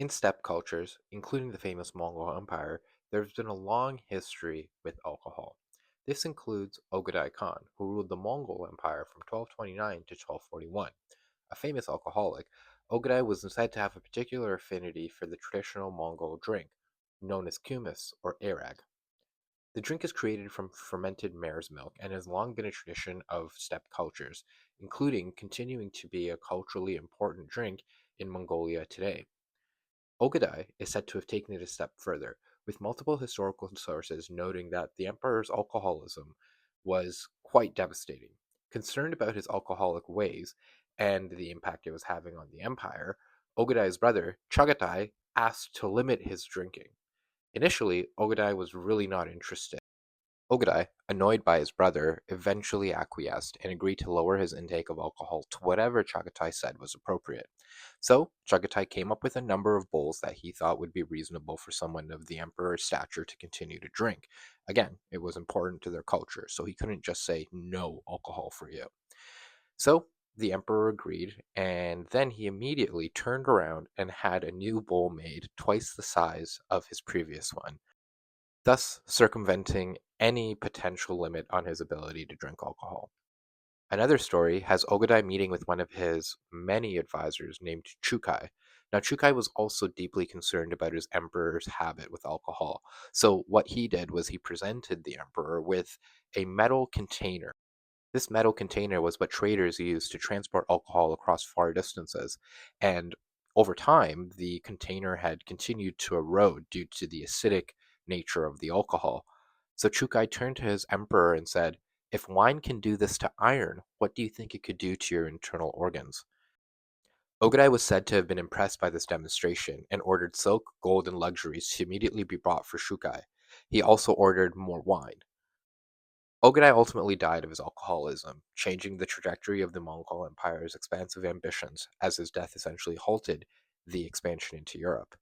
In steppe cultures, including the famous Mongol Empire, there's been a long history with alcohol. This includes Ogadai Khan, who ruled the Mongol Empire from 1229 to 1241. A famous alcoholic, Ogadai was said to have a particular affinity for the traditional Mongol drink, known as kumis or arag. The drink is created from fermented mare's milk and has long been a tradition of steppe cultures, including continuing to be a culturally important drink in Mongolia today. Ogadai is said to have taken it a step further, with multiple historical sources noting that the emperor's alcoholism was quite devastating. Concerned about his alcoholic ways and the impact it was having on the empire, Ogadai's brother, Chagatai, asked to limit his drinking. Initially, Ogadai was really not interested. Ogadai, annoyed by his brother, eventually acquiesced and agreed to lower his intake of alcohol to whatever Chagatai said was appropriate. So, Chagatai came up with a number of bowls that he thought would be reasonable for someone of the emperor's stature to continue to drink. Again, it was important to their culture, so he couldn't just say no alcohol for you. So, the emperor agreed, and then he immediately turned around and had a new bowl made twice the size of his previous one, thus circumventing any potential limit on his ability to drink alcohol. Another story has Ogadai meeting with one of his many advisors named Chukai. Now, Chukai was also deeply concerned about his emperor's habit with alcohol. So, what he did was he presented the emperor with a metal container. This metal container was what traders used to transport alcohol across far distances. And over time, the container had continued to erode due to the acidic nature of the alcohol. So Chukai turned to his emperor and said, "If wine can do this to iron, what do you think it could do to your internal organs?" Ogadai was said to have been impressed by this demonstration and ordered silk, gold, and luxuries to immediately be brought for Shukai. He also ordered more wine. Ogadai ultimately died of his alcoholism, changing the trajectory of the Mongol Empire's expansive ambitions, as his death essentially halted the expansion into Europe.